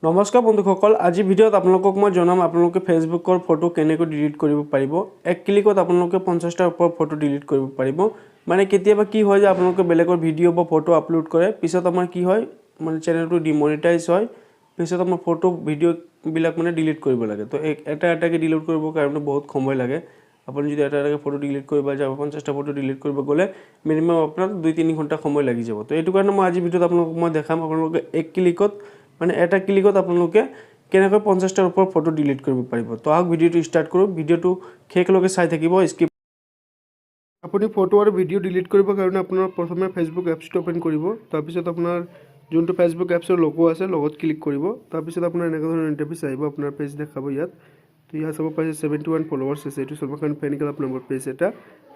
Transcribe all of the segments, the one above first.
নমস্কাৰ বন্ধুসকল, আজি ভিডিঅ'ত আপোনালোকক মই জনাম আপোনালোকে ফেচবুকৰ ফটো কেনেকৈ ডিলিট কৰিব পাৰিব। এক ক্লিকত আপোনালোকে 50টাৰ ওপৰ ফটো ডিলিট কৰিব পাৰিব। মানে কেতিয়াবা কি হয় যে আপোনালোকে বেলেগৰ ভিডিঅ' বা ফটো আপলোড কৰে, পিছত আমাৰ কি হয় মানে চেনেলটো ডিমনিটাইজ হয়, পিছত আমাৰ ফটো ভিডিঅ'বিলাক মানে ডিলিট কৰিব লাগে। তো এটা এটাকৈ ডিলিট কৰিবৰ কাৰণে বহুত সময় লাগে। আপুনি যদি এটা এটাকৈ ফটো ডিলিট কৰিব যায় 50টা ফটো ডিলিট কৰিব গ'লে মিনিমাম আপোনাৰ 2-3 ঘণ্টা সময় লাগি যাব। তো এইটো কাৰণে মই আজি ভিডিঅ'ত আপোনালোকক মই দেখাম আপোনালোকে এক ক্লিকত মানে এটা ক্লিকত আপোনালোকে কেনেকৈ 50টাৰ ওপৰ ফটো ডিলিট কৰিব পাৰিব। তো আহক ভিডিঅ'টো ষ্টাৰ্ট কৰোঁ। ভিডিঅ'টো শেষলৈকে চাই থাকিব, স্কিপ। আপুনি ফটো আৰু ভিডিঅ' ডিলিট কৰিবৰ কাৰণে আপোনাৰ প্ৰথমে ফেচবুক এপছটো অ'পেন কৰিব। তাৰপিছত আপোনাৰ যোনটো ফেচবুক এপছৰ লগো আছে লগত ক্লিক কৰিব। তাৰপিছত আপোনাৰ এনেকুৱা ধৰণৰ ইণ্টাৰফেচ আহিব, আপোনাৰ পেজ দেখাব ইয়াত। তো ইয়াত চাব পাৰিছে 71 ফলোৱাৰ্ছ আছে, এইটো চবৰ কাৰণে ফেন ক্লাব নম্বৰ পেজ এটা।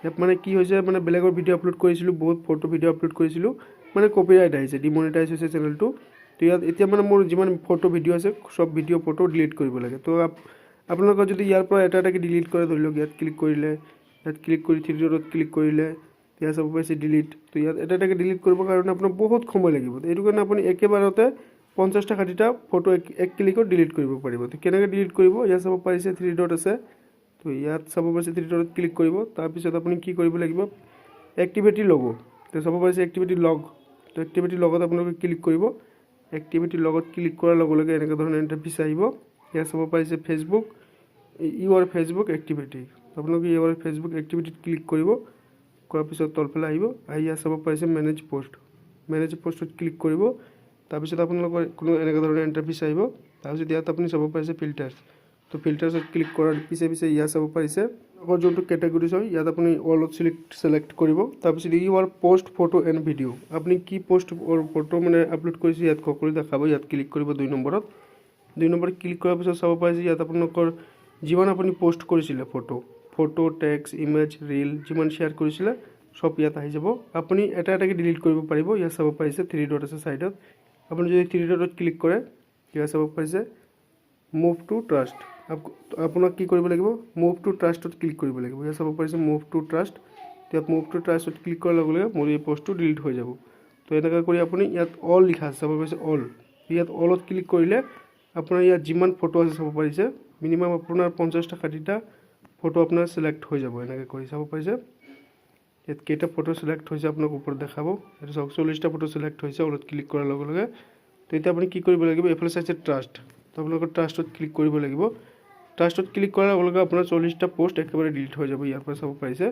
ইয়াত মানে কি হৈছে মানে বেলেগৰ ভিডিঅ' আপলোড কৰিছিলোঁ, বহুত ফটো ভিডিঅ' আপলোড কৰিছিলোঁ, মানে কপিৰাইট আহিছে, ডিমনিটাইজ হৈছে চেনেলটো। তো ইয়াত এতিয়া মানে মোৰ যিমান ফটো ভিডিঅ' আছে সব ভিডিঅ' ফটো ডিলিট কৰিব লাগে। তো আপোনালোকে যদি ইয়াৰ পৰা এটা এটাকৈ ডিলিট কৰে, ধৰি লওক ইয়াত ক্লিক কৰিলে, ইয়াত ক্লিক কৰি 3 ডটত ক্লিক কৰিলে, ইয়াত চাব পাৰিছে ডিলিট। তো ইয়াত এটা এটাকৈ ডিলিট কৰিবৰ কাৰণে আপোনাৰ বহুত সময় লাগিব। তো এইটো কাৰণে আপুনি একেবাৰতে 50টা 60টা ফটো এক ক্লিকত ডিলিট কৰিব পাৰিব। তো কেনেকৈ ডিলিট কৰিব, ইয়াত চাব পাৰিছে 3 ডট আছে। তো ইয়াত চাব পাৰিছে 3 ডটত ক্লিক কৰিব। তাৰপিছত আপুনি কি কৰিব লাগিব, এক্টিভিটি লগো। তো চাব পাৰিছে এক্টিভিটি লগ। তো এক্টিভিটি লগত আপোনালোকে ক্লিক কৰিব। এক্টিভিটিৰ লগত ক্লিক কৰাৰ লগে লগে এনেকুৱা ধৰণৰ ইণ্টাৰফেচ আহিব। ইয়াত চাব পাৰিছে ফেচবুক, ইউৰ ফেচবুক এক্টিভিটি। আপোনালোকে ইউৰ ফেচবুক এক্টিভিটিত ক্লিক কৰিব। কৰাৰ পিছত তলফালে আহিব, আহি ইয়াত চাব পাৰিছে মেনেজ পষ্ট। মেনেজ পষ্টত ক্লিক কৰিব। তাৰপিছত আপোনালোকৰ কোনো এনেকুৱা ধৰণৰ ইণ্টাৰফেচ আহিব। তাৰপিছত ইয়াত আপুনি চাব পাৰিছে ফিল্টাৰ্ছ। তো ফিল্টাৰ্ছত ক্লিক কৰাৰ পিছে ইয়াত চাব পাৰিছে আগৰ যোনটো কেটেগৰিজ হয়, ইয়াত আপুনি অলপ চিলেক্ট কৰিব। তাৰপিছত ইউৰ পোষ্ট ফটো এণ্ড ভিডিঅ', আপুনি কি পোষ্ট ফটো মানে আপলোড কৰিছে ইয়াত সকলো দেখাব। ইয়াত ক্লিক কৰিব 2 নম্বৰত। 2 নম্বৰত ক্লিক কৰাৰ পিছত চাব পাৰিছে ইয়াত আপোনালোকৰ যিমান আপুনি পোষ্ট কৰিছিলে ফটো টেক্সট ইমেজ ৰিল যিমান শ্বেয়াৰ কৰিছিলে সব ইয়াত আহি যাব। আপুনি এটা এটাকৈ ডিলিট কৰিব পাৰিব। ইয়াত চাব পাৰিছে 3 ডট আছে ছাইডত। আপুনি যদি 3 ডটত ক্লিক কৰে, ইয়াত চাব পাৰিছে মুভ টু ট্ৰাষ্ট। আপোনাক কি কৰিব লাগিব, মুভ টু ট্ৰাষ্টত ক্লিক কৰিব লাগিব। ইয়াত চাব পাৰিছে মুভ টু ট্ৰাষ্ট। ইয়াত মুভ টু ট্ৰাষ্টত ক্লিক কৰাৰ লগে লগে মোৰ এই পোষ্টটো ডিলিট হৈ যাব। তো এনেকৈ কৰি আপুনি ইয়াত অল লিখা আছে, চাব পাৰিছে অল। ইয়াত অলত ক্লিক কৰিলে আপোনাৰ ইয়াত যিমান ফটো আছে চাব পাৰিছে মিনিমাম আপোনাৰ 50টা 60টা ফটো আপোনাৰ চিলেক্ট হৈ যাব। এনেকৈ কৰি চাব পাৰিছে ইয়াত কেইটা ফটো চিলেক্ট হৈছে আপোনাক ওপৰত দেখাব। এইটো চাওক 40টা ফটো চিলেক্ট হৈছে অলত ক্লিক কৰাৰ লগে লগে। তো এতিয়া আপুনি কি কৰিব লাগিব, এইফালে চাইছে ট্ৰাষ্ট। তো আপোনালোকৰ ট্ৰাষ্টত ক্লিক কৰিব লাগিব। ট্ৰাষ্টত ক্লিক কৰাৰ লগে লগে আপোনাৰ 40টা পোষ্ট একেবাৰে ডিলিট হৈ যাব। ইয়াৰ পৰা চাব পাৰিছে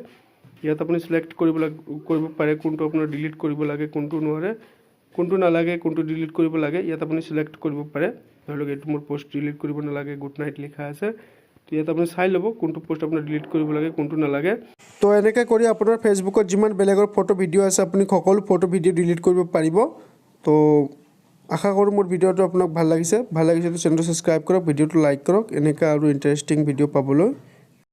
ইয়াত আপুনি চিলেক্ট কৰিব পাৰে কোনটো আপোনাৰ ডিলিট কৰিব লাগে, কোনটো নোৱাৰে, কোনটো নালাগে, কোনটো ডিলিট কৰিব লাগে। ইয়াত আপুনি চিলেক্ট কৰিব পাৰে। ধৰি লওক এইটো মোৰ পোষ্ট ডিলিট কৰিব নালাগে, গুড নাইট লিখা আছে। তো ইয়াত আপুনি চাই ল'ব কোনটো পোষ্ট আপোনাৰ ডিলিট কৰিব লাগে, কোনটো নালাগে। তো এনেকৈ কৰি আপোনাৰ ফেচবুকত যিমান বেলেগৰ ফটো ভিডিঅ' আছে আপুনি সকলো ফটো ভিডিঅ' ডিলিট কৰিব পাৰিব। তো আশা কৰোঁ মোৰ ভিডিঅ'টো আপোনাক ভাল লাগিছে। ভাল লাগিছে তো চেনেলটো ছাবস্ক্ৰাইব কৰক, ভিডিঅ'টো লাইক কৰক এনেকৈ আৰু ইণ্টাৰেষ্টিং ভিডিঅ' পাবলৈ।